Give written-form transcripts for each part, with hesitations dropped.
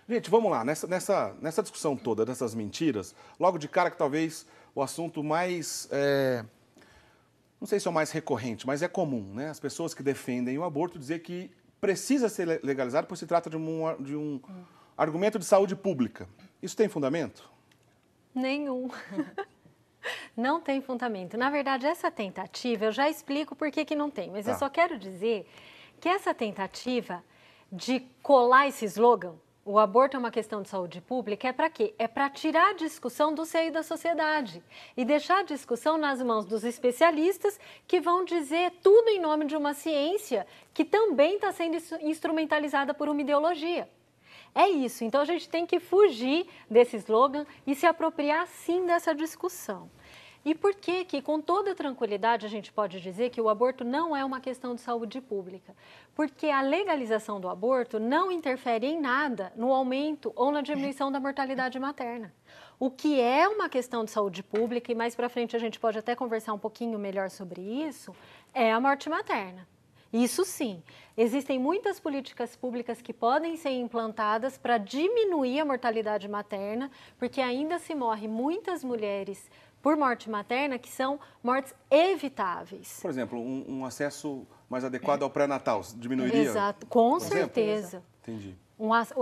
Gente, vamos lá, nessa discussão toda, dessas mentiras, logo de cara que talvez o assunto mais, não sei se é o mais recorrente, mas é comum, né? As pessoas que defendem o aborto dizer que precisa ser legalizado pois se trata de um argumento de saúde pública. Isso tem fundamento? Nenhum. Não tem fundamento. Na verdade, essa tentativa, eu já explico por que não tem, mas eu só quero dizer que essa tentativa de colar esse slogan, o aborto é uma questão de saúde pública, é para quê? É para tirar a discussão do seio da sociedade e deixar a discussão nas mãos dos especialistas que vão dizer tudo em nome de uma ciência que também está sendo instrumentalizada por uma ideologia. É isso, então a gente tem que fugir desse slogan e se apropriar sim dessa discussão. E por que, com toda tranquilidade, a gente pode dizer que o aborto não é uma questão de saúde pública? Porque a legalização do aborto não interfere em nada no aumento ou na diminuição da mortalidade materna. O que é uma questão de saúde pública, e mais para frente a gente pode até conversar um pouquinho melhor sobre isso, é a morte materna. Isso sim, existem muitas políticas públicas que podem ser implantadas para diminuir a mortalidade materna, porque ainda se morre muitas mulheres por morte materna que são mortes evitáveis. Por exemplo, um acesso mais adequado ao pré-natal diminuiria? Exato, com certeza. Entendi.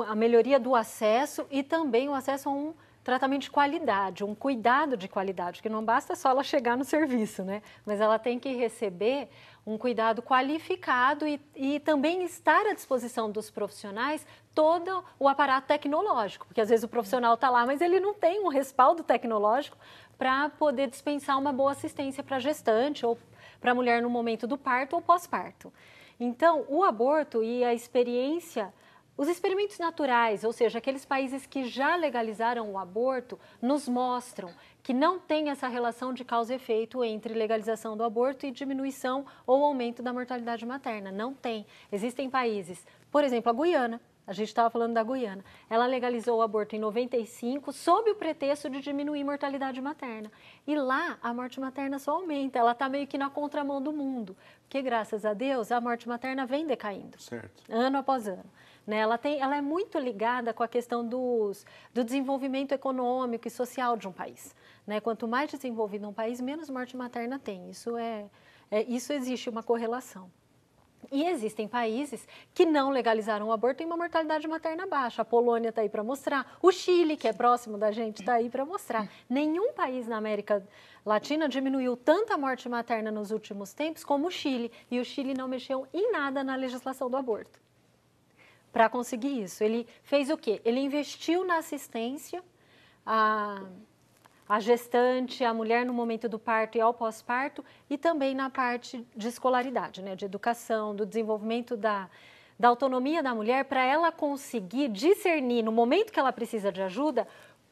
A melhoria do acesso e também o acesso a um tratamento de qualidade, um cuidado de qualidade, porque não basta só ela chegar no serviço, né? Mas ela tem que receber um cuidado qualificado e também estar à disposição dos profissionais todo o aparato tecnológico, porque às vezes o profissional está lá, mas ele não tem um respaldo tecnológico para poder dispensar uma boa assistência para a gestante ou para a mulher no momento do parto ou pós-parto. Então, o aborto e a experiência, os experimentos naturais, ou seja, aqueles países que já legalizaram o aborto, nos mostram que não tem essa relação de causa e efeito entre legalização do aborto e diminuição ou aumento da mortalidade materna. Não tem. Existem países, por exemplo, a Guiana. A gente estava falando da Guiana. Ela legalizou o aborto em 95 sob o pretexto de diminuir a mortalidade materna. E lá a morte materna só aumenta, ela está meio que na contramão do mundo. Porque, graças a Deus, a morte materna vem decaindo. Certo. Ano após ano. Né? Ela é muito ligada com a questão do desenvolvimento econômico e social de um país. Né? Quanto mais desenvolvido um país, menos morte materna tem. Isso existe uma correlação. E existem países que não legalizaram o aborto e têm uma mortalidade materna baixa. A Polônia está aí para mostrar. O Chile, que é próximo da gente, está aí para mostrar. Nenhum país na América Latina diminuiu tanta morte materna nos últimos tempos como o Chile. E o Chile não mexeu em nada na legislação do aborto para conseguir isso. Ele fez o quê? Ele investiu na assistência a gestante, a mulher no momento do parto e ao pós-parto, e também na parte de escolaridade, né, de educação, do desenvolvimento da autonomia da mulher, para ela conseguir discernir, no momento que ela precisa de ajuda,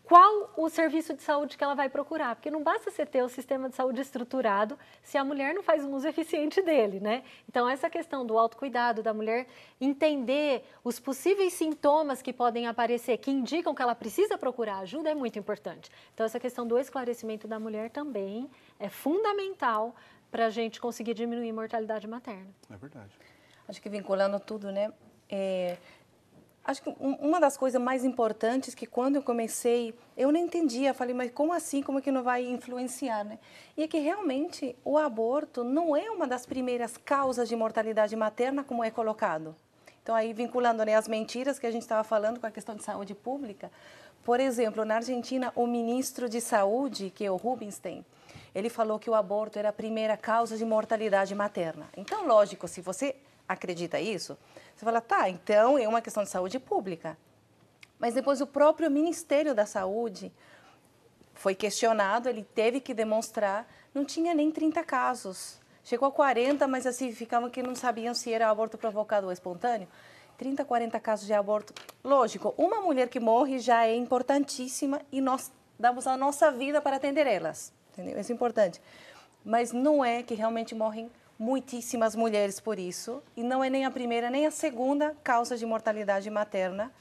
qual o serviço de saúde que ela vai procurar. Porque não basta você ter o sistema de saúde estruturado se a mulher não faz um uso eficiente dele, né? Então, essa questão do autocuidado da mulher, entender os possíveis sintomas que podem aparecer, que indicam que ela precisa procurar ajuda, é muito importante. Então, essa questão do esclarecimento da mulher também é fundamental para a gente conseguir diminuir a mortalidade materna. É verdade. Acho que vinculando tudo, né? Acho que uma das coisas mais importantes que quando eu comecei, eu não entendia, falei, mas como assim, como é que não vai influenciar, né? E é que realmente o aborto não é uma das primeiras causas de mortalidade materna como é colocado. Então aí vinculando, né, as mentiras que a gente estava falando com a questão de saúde pública, por exemplo, na Argentina, o ministro de saúde, que é o Rubinstein, ele falou que o aborto era a primeira causa de mortalidade materna. Então, lógico, se você acredita isso, você fala, tá, então é uma questão de saúde pública. Mas depois o próprio Ministério da Saúde foi questionado, ele teve que demonstrar, não tinha nem 30 casos. Chegou a 40, mas assim, ficavam que não sabiam se era aborto provocado ou espontâneo. 30, 40 casos de aborto. Lógico, uma mulher que morre já é importantíssima e nós damos a nossa vida para atender elas. Entendeu? Isso é importante. Mas não é que realmente morrem muitíssimas mulheres por isso, e não é nem a primeira nem a segunda causa de mortalidade materna,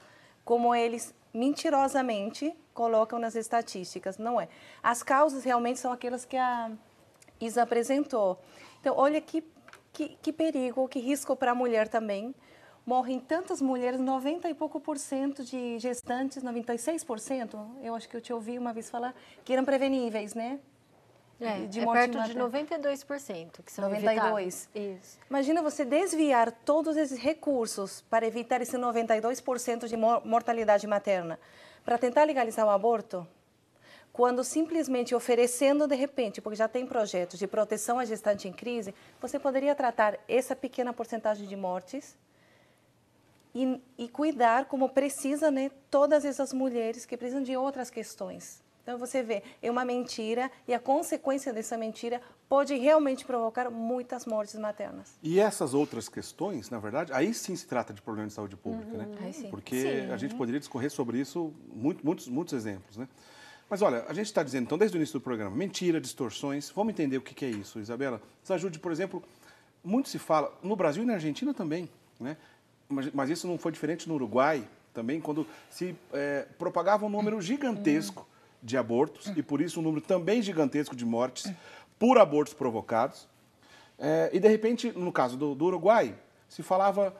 como eles mentirosamente colocam nas estatísticas, não é. As causas realmente são aquelas que a Isa apresentou. Então, olha que perigo, que risco para a mulher também, morrem tantas mulheres, 90 e pouco por cento de gestantes, 96%, eu acho que eu te ouvi uma vez falar, que eram preveníveis, né? De morte perto de 92%, que são 92. Isso. Imagina você desviar todos esses recursos para evitar esse 92% de mortalidade materna, para tentar legalizar o aborto, quando simplesmente oferecendo de repente, porque já tem projetos de proteção à gestante em crise, você poderia tratar essa pequena porcentagem de mortes e cuidar como precisa, né, todas essas mulheres que precisam de outras questões. Então, você vê, é uma mentira e a consequência dessa mentira pode realmente provocar muitas mortes maternas. E essas outras questões, na verdade, aí sim se trata de problema de saúde pública, né? Sim. Porque a gente poderia discorrer sobre isso, muitos exemplos, né? Mas olha, a gente está dizendo, então, desde o início do programa, mentira, distorções. Vamos entender o que é isso, Isabela. Nos ajude, por exemplo, muito se fala, no Brasil e na Argentina também, né? Mas isso não foi diferente no Uruguai também, quando se propagava um número gigantesco de abortos e, por isso, um número também gigantesco de mortes por abortos provocados. E, de repente, no caso do Uruguai, se falava,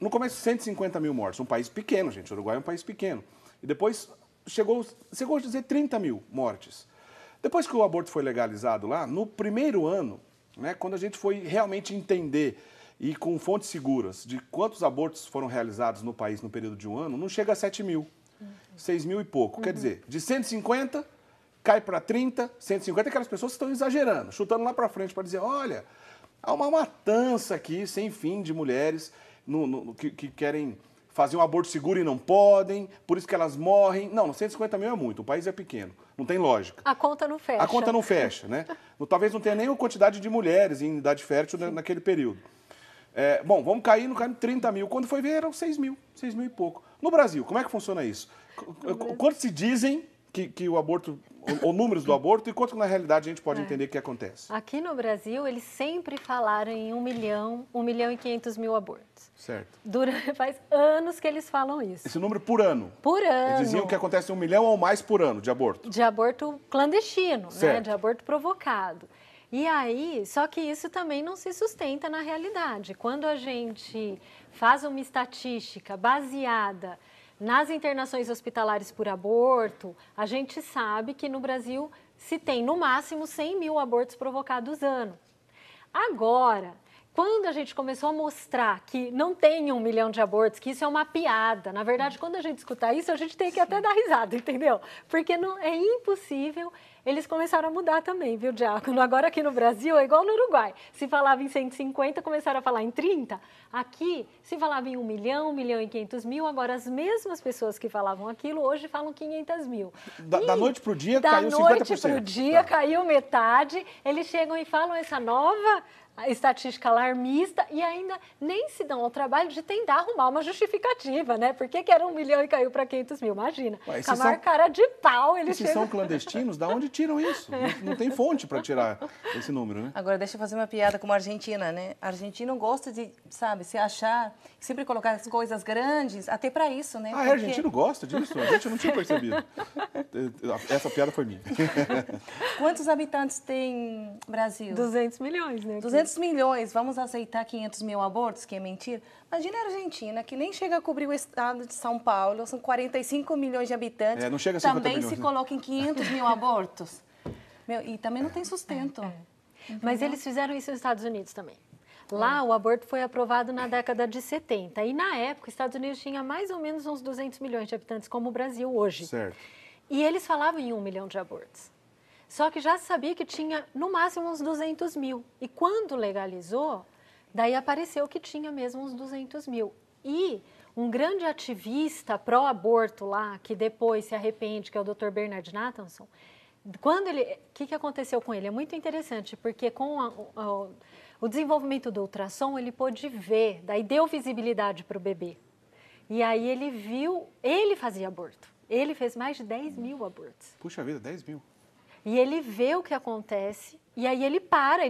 no começo, 150 mil mortes. Um país pequeno, gente. O Uruguai é um país pequeno. E depois chegou a dizer 30 mil mortes. Depois que o aborto foi legalizado lá, no primeiro ano, né, quando a gente foi realmente entender e com fontes seguras de quantos abortos foram realizados no país no período de um ano, não chega a 7 mil. 6 mil e pouco. Quer dizer, de 150, cai para 30, 150, aquelas pessoas que estão exagerando, chutando lá para frente para dizer, olha, há uma matança aqui sem fim de mulheres que querem fazer um aborto seguro e não podem, por isso que elas morrem. Não, 150 mil é muito, o país é pequeno, não tem lógica. A conta não fecha. A conta não fecha, né? Talvez não tenha nem a quantidade de mulheres em idade fértil naquele período. Bom, vamos cair no 30 mil. Quando foi ver, eram 6 mil e pouco. No Brasil, como é que funciona isso? Quanto se dizem que o aborto, ou números do aborto, e quanto na realidade a gente pode entender que acontece? Aqui no Brasil, eles sempre falaram em 1 milhão e 500 mil abortos. Certo. Faz anos que eles falam isso. Esse número por ano? Por ano. Eles diziam que acontece 1 milhão ou mais por ano de aborto? De aborto clandestino, né? De aborto provocado. E aí, só que isso também não se sustenta na realidade. Quando a gente faz uma estatística baseada nas internações hospitalares por aborto, a gente sabe que no Brasil se tem no máximo 100 mil abortos provocados ano. Agora, quando a gente começou a mostrar que não tem 1 milhão de abortos, que isso é uma piada, na verdade, quando a gente escutar isso, a gente tem que até dar risada, entendeu? Porque não, é impossível. Eles começaram a mudar também, viu, Diácono? Agora aqui no Brasil é igual no Uruguai. Se falava em 150, começaram a falar em 30. Aqui, se falava em 1 milhão e 500 mil, agora as mesmas pessoas que falavam aquilo, hoje falam 500 mil. Da noite para o dia caiu 50%. Da noite para o dia caiu metade. Eles chegam e falam essa nova estatística alarmista e ainda nem se dão ao trabalho de tentar arrumar uma justificativa, né? Por que era 1 milhão e caiu para 500 mil? Imagina, com a maior cara de pau eles chegam. Se são clandestinos, da onde tiram isso? Não tem fonte para tirar esse número, né? Agora, deixa eu fazer uma piada com a Argentina, né? A Argentina gosta de, sabe, se achar, sempre colocar as coisas grandes, até para isso, né? Porque... argentino gosta disso? A gente não tinha percebido. Essa piada foi minha. Quantos habitantes tem Brasil? 200 milhões, né? 200 milhões, vamos aceitar 500 mil abortos, que é mentira? Imagina a Argentina, que nem chega a cobrir o estado de São Paulo, são 45 milhões de habitantes. Não chega a 50 também milhões, se coloca em 500 mil abortos. E também não tem sustento. Mas eles fizeram isso nos Estados Unidos também. Lá, o aborto foi aprovado na década de 70. E, na época, os Estados Unidos tinha mais ou menos uns 200 milhões de habitantes, como o Brasil hoje. Certo. E eles falavam em 1 milhão de abortos. Só que já sabia que tinha, no máximo, uns 200 mil. E quando legalizou, daí apareceu que tinha mesmo uns 200 mil. E um grande ativista pró-aborto lá, que depois se arrepende, que é o Dr. Bernard Nathanson, o que aconteceu com ele? É muito interessante, porque com o desenvolvimento do ultrassom, ele pôde ver, daí deu visibilidade para o bebê. E aí ele fazia aborto. Ele fez mais de 10 mil abortos. Puxa vida, 10 mil. E ele vê o que acontece, e aí ele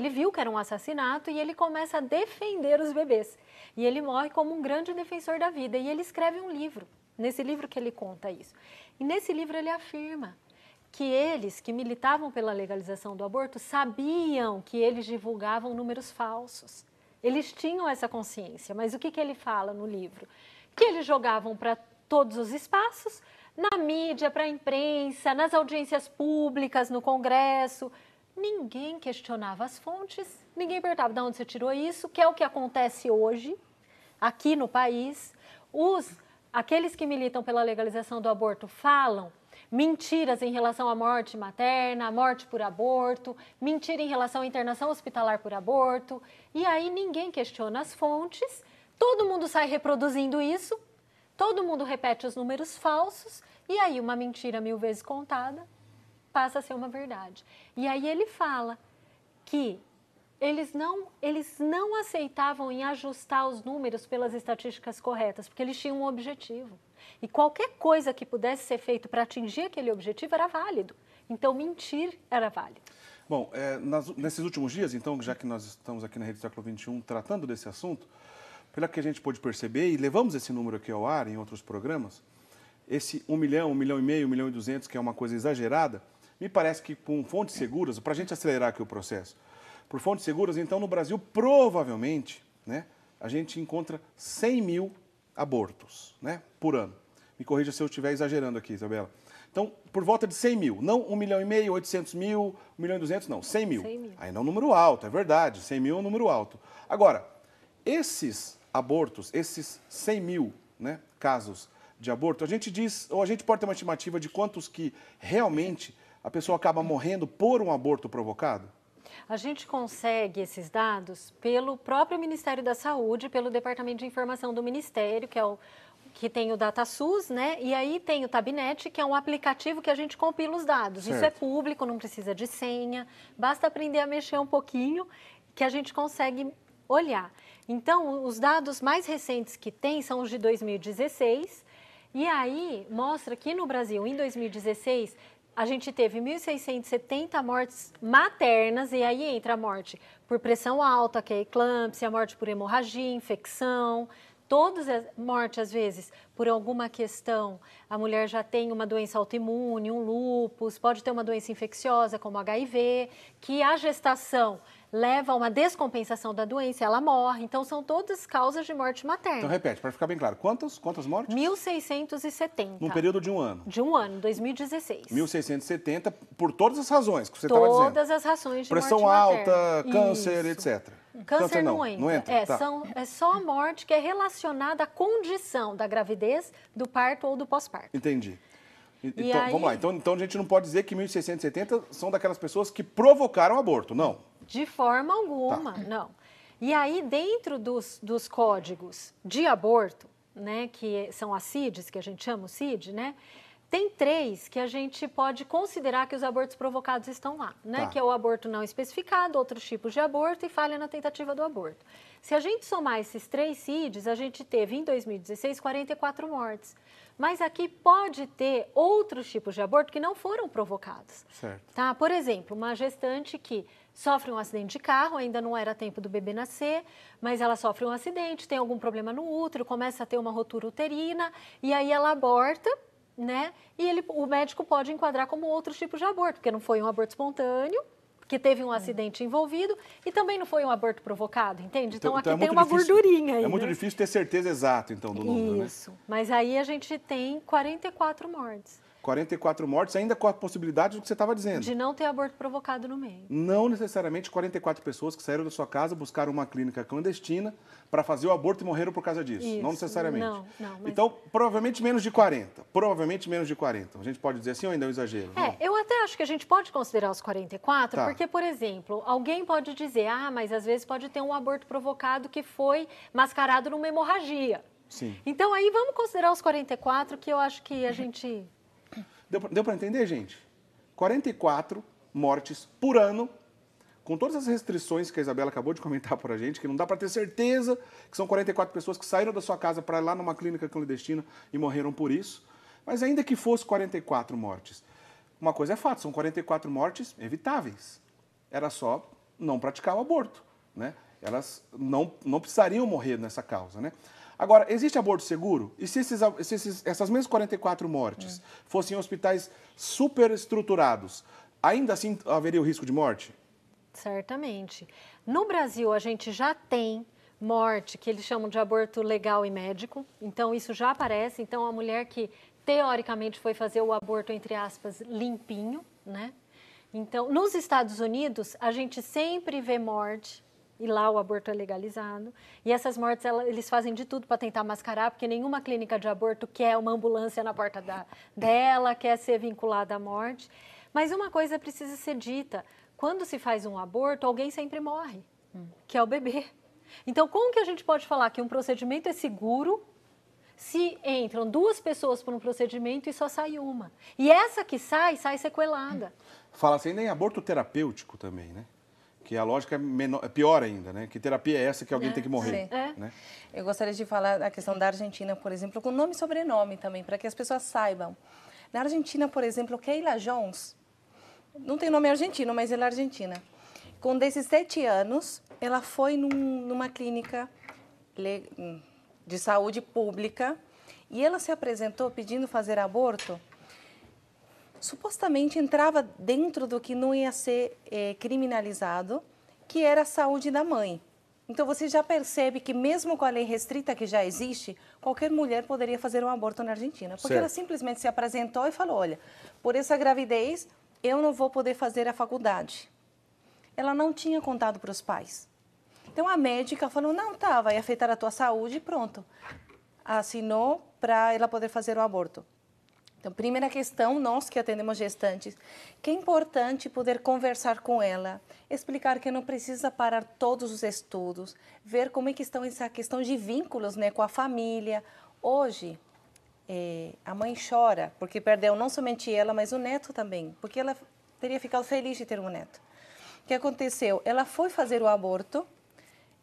viu que era um assassinato, e ele começa a defender os bebês. E ele morre como um grande defensor da vida. E ele escreve um livro, nesse livro que ele conta isso. E nesse livro ele afirma que eles, que militavam pela legalização do aborto, sabiam que eles divulgavam números falsos. Eles tinham essa consciência, mas o que ele fala no livro? Que eles jogavam para todos os espaços, na mídia, para a imprensa, nas audiências públicas, no Congresso. Ninguém questionava as fontes, ninguém perguntava de onde você tirou isso, que é o que acontece hoje, aqui no país. Aqueles que militam pela legalização do aborto falam mentiras em relação à morte materna, à morte por aborto, mentira em relação à internação hospitalar por aborto, e aí ninguém questiona as fontes, todo mundo sai reproduzindo isso, todo mundo repete os números falsos, e aí uma mentira 1000 vezes contada passa a ser uma verdade. E aí ele fala que eles não aceitavam em ajustar os números pelas estatísticas corretas, porque eles tinham um objetivo. E qualquer coisa que pudesse ser feito para atingir aquele objetivo era válido. Então, mentir era válido. Bom, nesses últimos dias, então, já que nós estamos aqui na Rede Século XXI tratando desse assunto, pelo que a gente pôde perceber, e levamos esse número aqui ao ar em outros programas, esse 1 milhão, 1 milhão e meio, 1 milhão e 200, que é uma coisa exagerada, me parece que com fontes seguras, para a gente acelerar aqui o processo, por fontes seguras, então, no Brasil, provavelmente, né, a gente encontra 100 mil abortos, né, por ano. Me corrija se eu estiver exagerando aqui, Isabela. Então, por volta de 100 mil, não 1 milhão e meio, 800 mil, 1 milhão e 200, não, 100 mil. 100 mil. Ainda é um número alto, é verdade, 100 mil é um número alto. Agora, esses abortos, esses 100 mil, né, casos de aborto, a gente diz, ou a gente pode ter uma estimativa de quantos que realmente a pessoa acaba morrendo por um aborto provocado? A gente consegue esses dados pelo próprio Ministério da Saúde, pelo Departamento de Informação do Ministério, que tem o DataSUS, né? E aí tem o Tabnet, que é um aplicativo que a gente compila os dados. Certo. Isso é público, não precisa de senha, basta aprender a mexer um pouquinho que a gente consegue olhar. Então, os dados mais recentes que tem são os de 2016, e aí mostra que no Brasil, em 2016, a gente teve 1.670 mortes maternas, e aí entra a morte por pressão alta, que é a eclâmpsia, a morte por hemorragia, infecção, todas as mortes, às vezes, por alguma questão, a mulher já tem uma doença autoimune, um lúpus, pode ter uma doença infecciosa, como HIV, que a gestação leva a uma descompensação da doença, ela morre. Então, são todas causas de morte materna. Então, repete, para ficar bem claro, quantas mortes? 1.670. Num período de um ano? De um ano, 2016. 1.670, por todas as razões que você estava dizendo. Todas as razões de pressão morte alta, materna. câncer, Isso. etc. Câncer não entra. Tá. É só a morte que é relacionada à condição da gravidez, do parto ou do pós-parto. Entendi. E Então, aí... vamos lá. Então, a gente não pode dizer que 1.670 são daquelas pessoas que provocaram aborto, não. De forma alguma, não. E aí, dentro dos códigos de aborto, né, que são as CIDs, que a gente chama o CID, né, tem 3 que a gente pode considerar que os abortos provocados estão lá, né, que é o aborto não especificado, outros tipos de aborto e falha na tentativa do aborto. Se a gente somar esses 3 CIDs, a gente teve, em 2016, 44 mortes. Mas aqui pode ter outros tipos de aborto que não foram provocados. Certo. Tá? Por exemplo, uma gestante que sofre um acidente de carro, ainda não era tempo do bebê nascer, mas ela sofre um acidente, tem algum problema no útero, começa a ter uma rotura uterina, e aí ela aborta, né? E o médico pode enquadrar como outros tipos de aborto, porque não foi um aborto espontâneo, que teve um acidente envolvido, e também não foi um aborto provocado, entende? Então aqui tem uma gordurinha aí. É muito né? difícil ter certeza exata, então, do número, Isso, mas aí a gente tem 44 mortes. 44 mortes, ainda com a possibilidade do que você estava dizendo. De não ter aborto provocado no meio. Não necessariamente 44 pessoas que saíram da sua casa, buscaram uma clínica clandestina para fazer o aborto e morreram por causa disso. Isso, não necessariamente. não, mas... Então, provavelmente menos de 40. Provavelmente menos de 40. A gente pode dizer assim ou ainda é um exagero? Não. Eu até acho que a gente pode considerar os 44, Tá. porque, por exemplo, alguém pode dizer, mas às vezes pode ter um aborto provocado que foi mascarado numa hemorragia. Sim. Então, aí vamos considerar os 44, que eu acho que a gente... Deu para entender, gente? 44 mortes por ano, com todas as restrições que a Isabela acabou de comentar para a gente, que não dá para ter certeza que são 44 pessoas que saíram da sua casa para ir lá numa clínica clandestina e morreram por isso. Mas ainda que fosse 44 mortes, uma coisa é fato, são 44 mortes evitáveis. Era só não praticar o aborto, né? Elas não precisariam morrer nessa causa, né? Agora, existe aborto seguro? E se essas mesmas 44 mortes fossem em hospitais superestruturados, ainda assim haveria o risco de morte? Certamente. No Brasil, a gente já tem morte, que eles chamam de aborto legal e médico. Então, isso já aparece. Então, a mulher que, teoricamente, foi fazer o aborto, entre aspas, limpinho, né? Então, nos Estados Unidos, a gente sempre vê morte, e lá o aborto é legalizado. E essas mortes, eles fazem de tudo para tentar mascarar, porque nenhuma clínica de aborto quer uma ambulância na porta dela, quer ser vinculada à morte. Mas uma coisa precisa ser dita. Quando se faz um aborto, alguém sempre morre, que é o bebê. Então, como que a gente pode falar que um procedimento é seguro se entram 2 pessoas por um procedimento e só sai uma? E essa que sai sequelada. Fala assim, nem aborto terapêutico também, né? Que a lógica é pior ainda, né? Que terapia é essa que alguém tem que morrer, né? Eu gostaria de falar da questão da Argentina, por exemplo, com nome e sobrenome também, para que as pessoas saibam. Na Argentina, por exemplo, Keila Jones, não tem nome argentino, mas ela é argentina. Com 17 anos, ela foi numa clínica de saúde pública e ela se apresentou pedindo fazer aborto. Supostamente entrava dentro do que não ia ser criminalizado, que era a saúde da mãe. Então, você já percebe que mesmo com a lei restrita que já existe, qualquer mulher poderia fazer um aborto na Argentina. Porque ela simplesmente se apresentou e falou, olha, por essa gravidez, eu não vou poder fazer a faculdade. Ela não tinha contado para os pais. Então, a médica falou, não, tá, vai afetar a tua saúde e pronto. Assinou para ela poder fazer o aborto. Então, primeira questão, nós que atendemos gestantes, que é importante poder conversar com ela, explicar que não precisa parar todos os estudos, ver como é que estão essa questão de vínculos, né, com a família. Hoje, a mãe chora porque perdeu não somente ela, mas o neto também, porque ela teria ficado feliz de ter um neto. O que aconteceu? Ela foi fazer o aborto,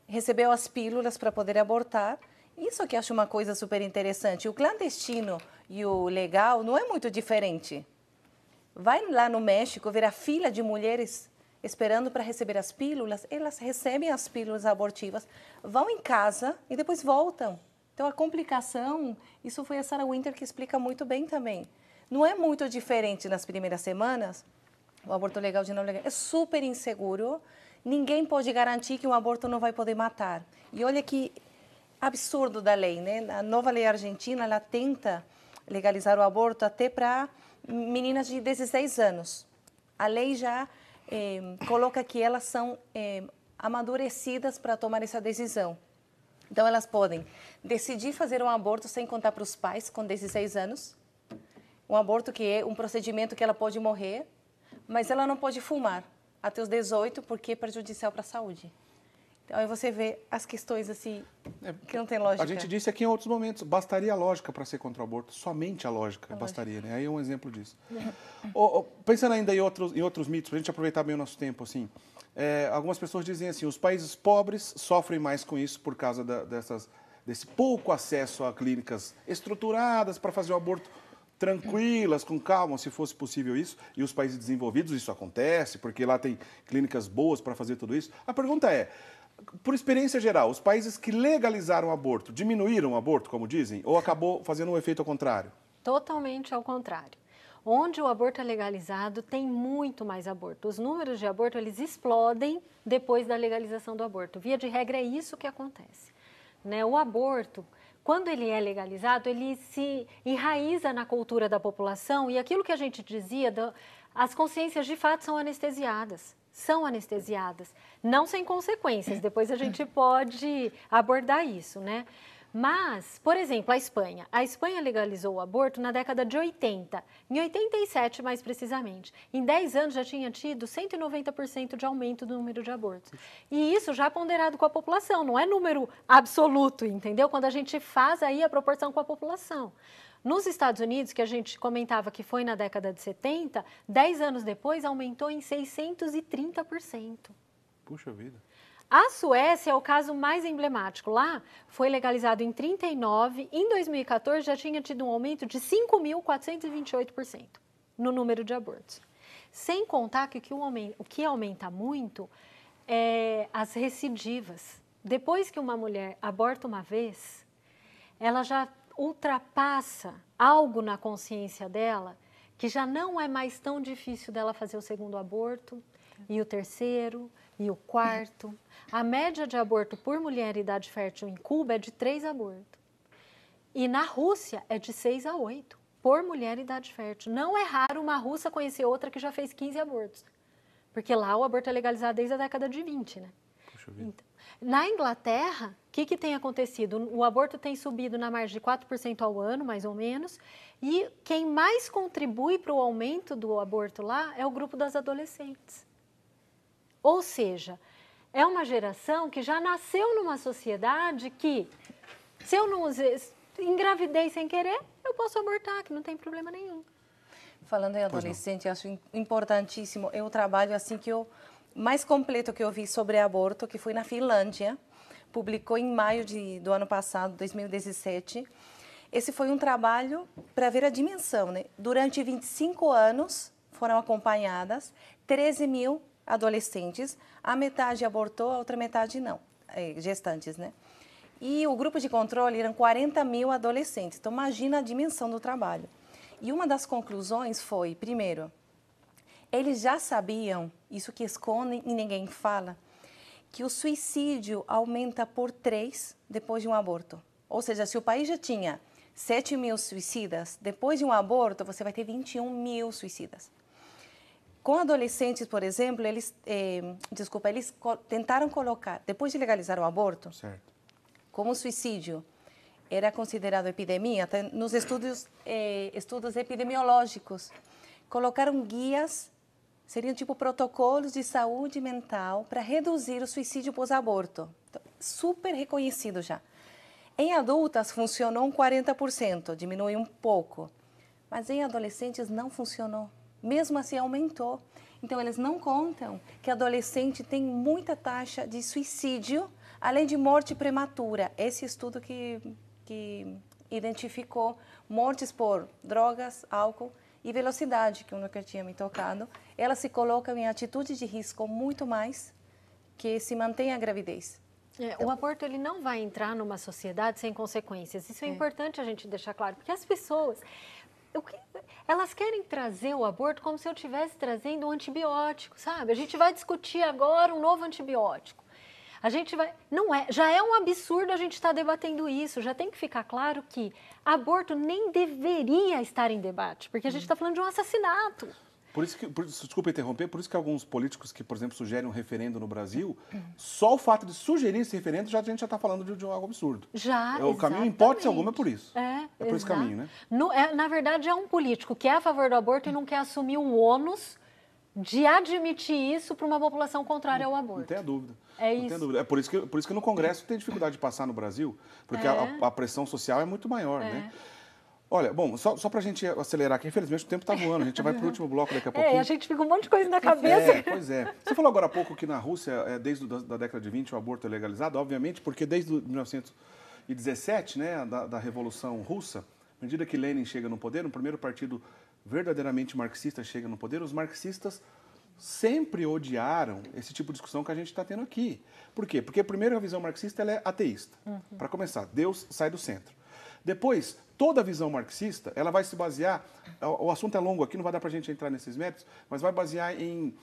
recebeu as pílulas para poder abortar. Isso que eu acho uma coisa super interessante. O clandestino e o legal não é muito diferente. Vai lá no México ver a fila de mulheres esperando para receber as pílulas. Elas recebem as pílulas abortivas, vão em casa e depois voltam. Então, a complicação, isso foi a Sarah Winter que explica muito bem também. Não é muito diferente nas primeiras semanas. O aborto legal de não legal é super inseguro. Ninguém pode garantir que um aborto não vai poder matar. E olha que absurdo da lei, né? A nova lei argentina, ela tenta legalizar o aborto até para meninas de 16 anos. A lei já coloca que elas são amadurecidas para tomar essa decisão. Então, elas podem decidir fazer um aborto sem contar para os pais com 16 anos. Um aborto que é um procedimento que ela pode morrer, mas ela não pode fumar até os 18 porque é prejudicial para a saúde. Então, aí você vê as questões assim, que não tem lógica. A gente disse aqui em outros momentos, bastaria a lógica para ser contra o aborto, somente a lógica bastaria, né? Aí é um exemplo disso. Pensando ainda em outros mitos, para a gente aproveitar bem o nosso tempo, assim, algumas pessoas dizem assim, os países pobres sofrem mais com isso por causa desse pouco acesso a clínicas estruturadas para fazer o aborto tranquilas, com calma, se fosse possível isso, e os países desenvolvidos isso acontece, porque lá tem clínicas boas para fazer tudo isso. A pergunta é, por experiência geral, os países que legalizaram o aborto diminuíram o aborto, como dizem, ou acabou fazendo um efeito ao contrário? Totalmente ao contrário. Onde o aborto é legalizado, tem muito mais aborto. Os números de aborto, eles explodem depois da legalização do aborto. Via de regra, é isso que acontece, né? O aborto, quando ele é legalizado, ele se enraiza na cultura da população e aquilo que a gente dizia, as consciências de fato são anestesiadas. Não sem consequências, depois a gente pode abordar isso, né? Mas, por exemplo, a Espanha legalizou o aborto na década de 80, em 87 mais precisamente. Em 10 anos já tinha tido 190% de aumento do número de abortos. E isso já ponderado com a população, não é número absoluto, entendeu? Quando a gente faz aí a proporção com a população. Nos Estados Unidos, que a gente comentava que foi na década de 70, 10 anos depois aumentou em 630%. Puxa vida. A Suécia é o caso mais emblemático. Lá foi legalizado em 39, em 2014 já tinha tido um aumento de 5.428% no número de abortos. Sem contar que o que aumenta muito é as recidivas. Depois que uma mulher aborta uma vez, ela já ultrapassa algo na consciência dela que já não é mais tão difícil dela fazer o segundo aborto. e o terceiro, e o quarto. A média de aborto por mulher em idade fértil em Cuba é de 3 abortos. E na Rússia é de 6 a 8 por mulher em idade fértil. Não é raro uma russa conhecer outra que já fez 15 abortos. Porque lá o aborto é legalizado desde a década de 20, né? Puxa vida. Então, na Inglaterra, o que tem acontecido? O aborto tem subido na margem de 4% ao ano, mais ou menos, e quem mais contribui para o aumento do aborto lá é o grupo das adolescentes. Ou seja, é uma geração que já nasceu numa sociedade que, se eu não engravidei sem querer, eu posso abortar, que não tem problema nenhum. Falando em adolescente, eu acho importantíssimo. É o trabalho assim que eu mais completo que eu vi sobre aborto, que foi na Finlândia, publicou em maio do ano passado, 2017. Esse foi um trabalho para ver a dimensão, né? Durante 25 anos foram acompanhadas 13 mil adolescentes, a metade abortou, a outra metade não, gestantes, né? E o grupo de controle eram 40 mil adolescentes, então imagina a dimensão do trabalho. E uma das conclusões foi, primeiro, eles já sabiam, isso que escondem e ninguém fala, que o suicídio aumenta por 3 depois de um aborto. Ou seja, se o país já tinha 7 mil suicidas, depois de um aborto você vai ter 21 mil suicidas. Com adolescentes, por exemplo, eles tentaram colocar, depois de legalizar o aborto, Certo. como o suicídio era considerado epidemia, até nos estudos epidemiológicos, colocaram guias, seriam tipo protocolos de saúde mental para reduzir o suicídio pós-aborto. Então, super reconhecido já. Em adultas funcionou um 40%, diminuiu um pouco, mas em adolescentes não funcionou. Mesmo assim aumentou. Então eles não contam que adolescente tem muita taxa de suicídio, além de morte prematura. Esse estudo que identificou mortes por drogas, álcool e velocidade, que eu nunca tinha me tocado, elas se colocam em atitude de risco muito mais que se mantém a gravidez. O aborto ele não vai entrar numa sociedade sem consequências. Isso é importante a gente deixar claro, porque as pessoas, elas querem trazer o aborto como se eu estivesse trazendo um antibiótico, sabe? A gente vai discutir agora um novo antibiótico. A gente vai, não é, já é um absurdo a gente estar debatendo isso, já tem que ficar claro que aborto nem deveria estar em debate, porque a gente está falando de um assassinato. Desculpa interromper, por isso que alguns políticos que, por exemplo, sugerem um referendo no Brasil, só o fato de sugerir esse referendo, a gente já está falando de algo absurdo. O caminho, em hipótese alguma, é por isso. É por esse caminho, né? Na verdade, é um político que é a favor do aborto e não quer assumir o ônus de admitir isso para uma população contrária ao aborto. Não tem a dúvida. É isso. Não tem a dúvida. É por isso que no Congresso tem dificuldade de passar no Brasil, porque a pressão social é muito maior, né? Olha, bom, só para a gente acelerar aqui, infelizmente o tempo está voando, a gente vai para o último bloco daqui a pouquinho. A gente fica um monte de coisa na cabeça. Pois é. Você falou agora há pouco que na Rússia, desde a década de 20, o aborto é legalizado, obviamente, porque desde 1917, né, da Revolução Russa, à medida que Lenin chega no poder, o primeiro partido verdadeiramente marxista chega no poder, os marxistas sempre odiaram esse tipo de discussão que a gente está tendo aqui. Por quê? Porque, primeiro, a visão marxista ela é ateísta. Para começar, Deus sai do centro. Depois, toda a visão marxista, ela vai se basear, o assunto é longo aqui, não vai dar para a gente entrar nesses méritos, mas vai basear em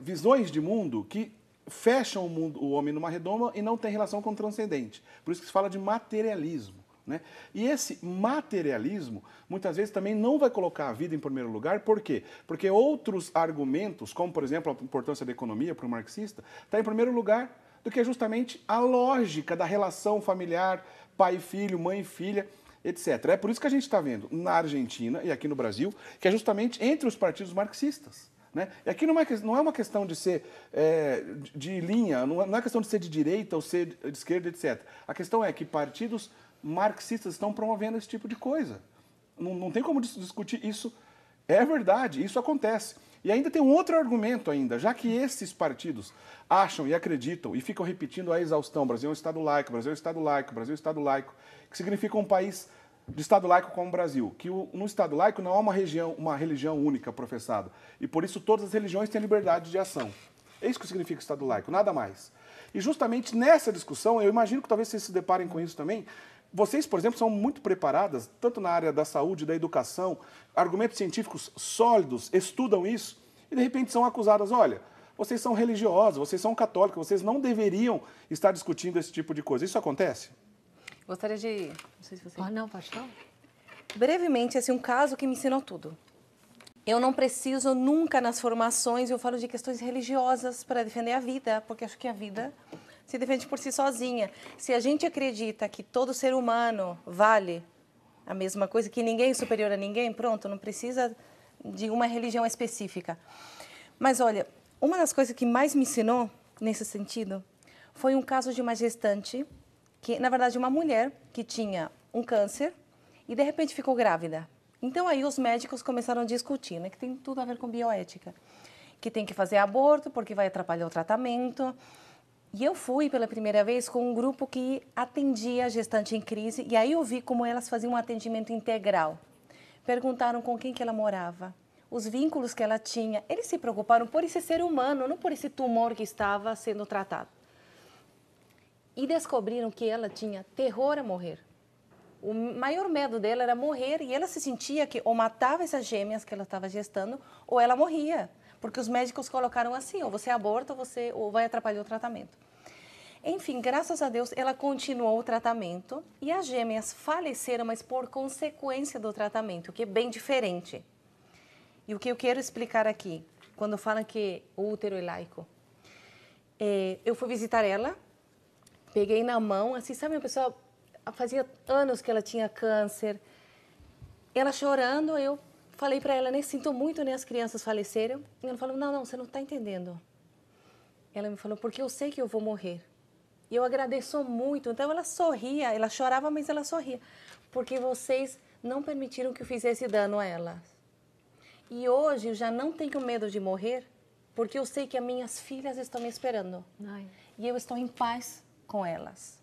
visões de mundo que fecham o homem numa redoma e não tem relação com o transcendente. Por isso que se fala de materialismo. Né? E esse materialismo, muitas vezes, também não vai colocar a vida em primeiro lugar. Por quê? Porque outros argumentos, como, por exemplo, a importância da economia para o marxista, está em primeiro lugar do que justamente a lógica da relação familiar, pai e filho, mãe e filha, etc. É por isso que a gente está vendo na Argentina e aqui no Brasil, que é justamente entre os partidos marxistas. Né? E aqui não é uma questão de ser de linha, não é questão de ser de direita ou ser de esquerda, etc. A questão é que partidos marxistas estão promovendo esse tipo de coisa. Não tem como discutir isso. É verdade, isso acontece. E ainda tem um outro argumento ainda, já que esses partidos acham e acreditam e ficam repetindo a exaustão, Brasil é um Estado laico, Brasil é um Estado laico, Brasil é um Estado laico, que significa um país de Estado laico como o Brasil, que no Estado laico não há uma religião única professada, e por isso todas as religiões têm liberdade de ação. É isso que significa Estado laico, nada mais. E justamente nessa discussão, eu imagino que talvez vocês se deparem com isso também. Vocês, por exemplo, são muito preparadas, tanto na área da saúde, da educação, argumentos científicos sólidos, estudam isso. e de repente são acusadas, olha, vocês são religiosos, vocês são católicos, vocês não deveriam estar discutindo esse tipo de coisa. Isso acontece? Gostaria de... Não sei se você... Não, pode falar. Brevemente, um caso que me ensinou tudo. Eu não preciso nunca nas formações, eu falo de questões religiosas para defender a vida, porque acho que a vida se defende por si sozinha. Se a gente acredita que todo ser humano vale a mesma coisa, que ninguém é superior a ninguém, pronto, não precisa de uma religião específica. Mas olha, uma das coisas que mais me ensinou nesse sentido foi um caso de uma gestante, que na verdade uma mulher que tinha um câncer e de repente ficou grávida. Então aí os médicos começaram a discutir, né, que tem tudo a ver com bioética, que tem que fazer aborto porque vai atrapalhar o tratamento. E eu fui pela primeira vez com um grupo que atendia a gestante em crise e aí eu vi como elas faziam um atendimento integral. Perguntaram com quem que ela morava, os vínculos que ela tinha. Eles se preocuparam por esse ser humano, não por esse tumor que estava sendo tratado. E descobriram que ela tinha terror a morrer. O maior medo dela era morrer e ela se sentia que ou matava essas gêmeas que ela estava gestando ou ela morria. Porque os médicos colocaram assim, ou você aborta ou vai atrapalhar o tratamento. Enfim, graças a Deus, ela continuou o tratamento e as gêmeas faleceram, mas por consequência do tratamento, o que é bem diferente. E o que eu quero explicar aqui, quando falam que o útero é laico, eu fui visitar ela, peguei na mão, assim, sabe, uma pessoa, fazia anos que ela tinha câncer, ela chorando, eu falei para ela, né, sinto muito, né, as crianças faleceram, e ela falou, não, você não está entendendo. Ela me falou, porque eu sei que eu vou morrer. E eu agradeço muito. Então ela sorria, ela chorava, mas ela sorria, porque vocês não permitiram que eu fizesse dano a ela. E hoje eu já não tenho medo de morrer, porque eu sei que as minhas filhas estão me esperando. Ai. E eu estou em paz com elas.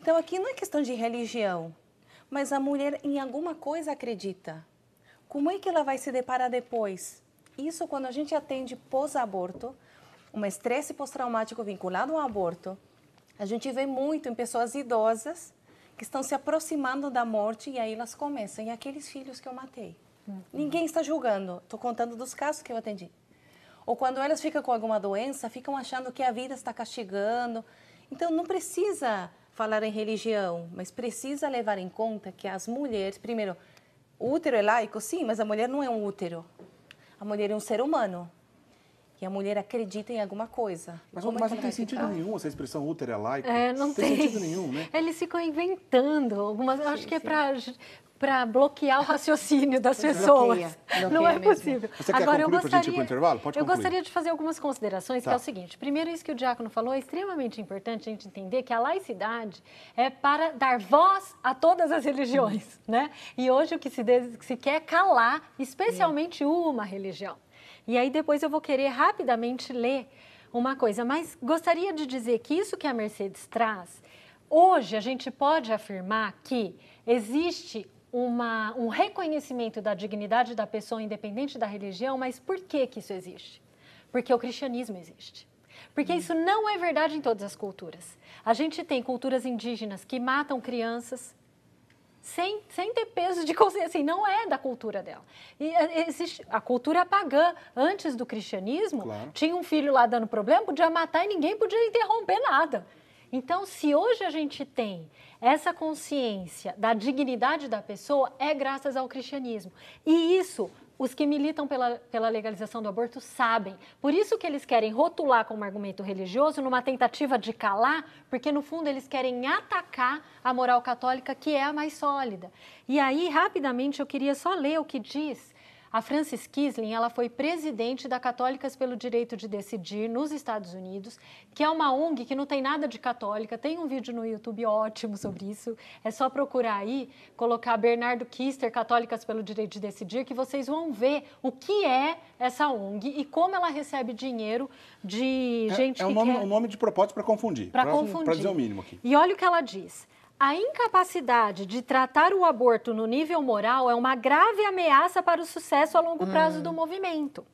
Então aqui não é questão de religião, mas a mulher em alguma coisa acredita. Como é que ela vai se deparar depois? Isso quando a gente atende pós-aborto, um estresse pós-traumático vinculado ao aborto, a gente vê muito em pessoas idosas que estão se aproximando da morte e aí elas começam, e aqueles filhos que eu matei? Ninguém está julgando, estou contando dos casos que eu atendi. Ou quando elas ficam com alguma doença, ficam achando que a vida está castigando. Então não precisa falar em religião, mas precisa levar em conta que as mulheres, primeiro, o útero é laico, sim, mas a mulher não é um útero. A mulher é um ser humano. E a mulher acredita em alguma coisa. Mas não tem sentido nenhum essa expressão útero é laico. Não tem sentido nenhum, né? Eles ficam inventando algumas. Eu acho que é para bloquear o raciocínio das pessoas. Não é possível. Você quer concluir para a gente ir para o intervalo? Pode concluir. Eu gostaria de fazer algumas considerações, que é o seguinte. Primeiro, isso que o Diácono falou, é extremamente importante a gente entender que a laicidade é para dar voz a todas as religiões, né? E hoje o que se quer é calar, especialmente uma religião. E aí depois eu vou querer rapidamente ler uma coisa, mas gostaria de dizer que isso que a Mercedes traz, hoje a gente pode afirmar que existe um reconhecimento da dignidade da pessoa independente da religião, mas por que isso existe? Porque o cristianismo existe. Porque isso não é verdade em todas as culturas. A gente tem culturas indígenas que matam crianças sem ter peso de consciência, assim, não é da cultura dela. E existe a cultura pagã, antes do cristianismo, tinha um filho lá dando problema, podia matar e ninguém podia interromper nada. Então, se hoje a gente tem essa consciência da dignidade da pessoa, é graças ao cristianismo. E isso, os que militam pela legalização do aborto sabem. Por isso que eles querem rotular como argumento religioso, numa tentativa de calar, porque no fundo eles querem atacar a moral católica, que é a mais sólida. E aí, rapidamente, eu queria só ler o que diz. A Frances Kisling, ela foi presidente da Católicas pelo Direito de Decidir nos Estados Unidos, que é uma ONG que não tem nada de católica, tem um vídeo no YouTube ótimo sobre isso, é só procurar aí, colocar Bernardo Kister, Católicas pelo Direito de Decidir, que vocês vão ver o que é essa ONG e como ela recebe dinheiro de gente que quer... um nome de propósito para confundir, para dizer o mínimo aqui. E olha o que ela diz. A incapacidade de tratar o aborto no nível moral é uma grave ameaça para o sucesso a longo prazo do movimento.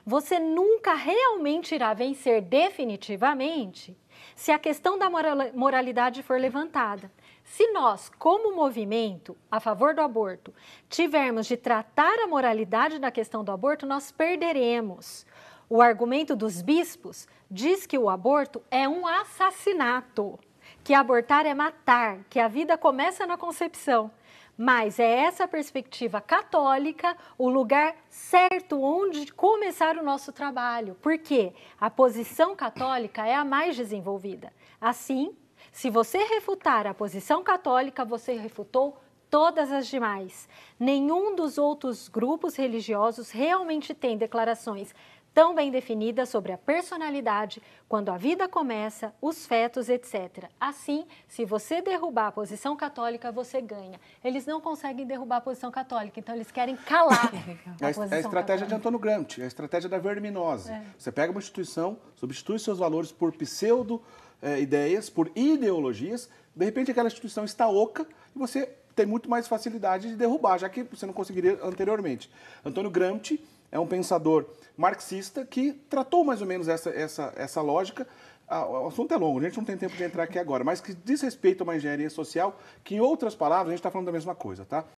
Você nunca realmente irá vencer definitivamente se a questão da moralidade for levantada. Se nós, como movimento a favor do aborto, tivermos de tratar a moralidade da questão do aborto, nós perderemos. O argumento dos bispos diz que o aborto é um assassinato, que abortar é matar, que a vida começa na concepção. Mas é essa perspectiva católica o lugar certo onde começar o nosso trabalho. Por quê? A posição católica é a mais desenvolvida. Assim, se você refutar a posição católica, você refutou todas as demais. Nenhum dos outros grupos religiosos realmente tem declarações tão bem definidas sobre a personalidade, quando a vida começa, os fetos, etc. Assim, se você derrubar a posição católica, você ganha. Eles não conseguem derrubar a posição católica, então eles querem calar a posição É a estratégia católica. de Antônio Gramsci, é a estratégia da verminose. Você pega uma instituição, substitui seus valores por pseudo-ideias, por ideologias, de repente aquela instituição está oca e você tem muito mais facilidade de derrubar, já que você não conseguiria anteriormente. Antônio Gramsci é um pensador marxista que tratou mais ou menos essa lógica. O assunto é longo, a gente não tem tempo de entrar aqui agora, mas que diz respeito a uma engenharia social que, em outras palavras, a gente está falando da mesma coisa, tá?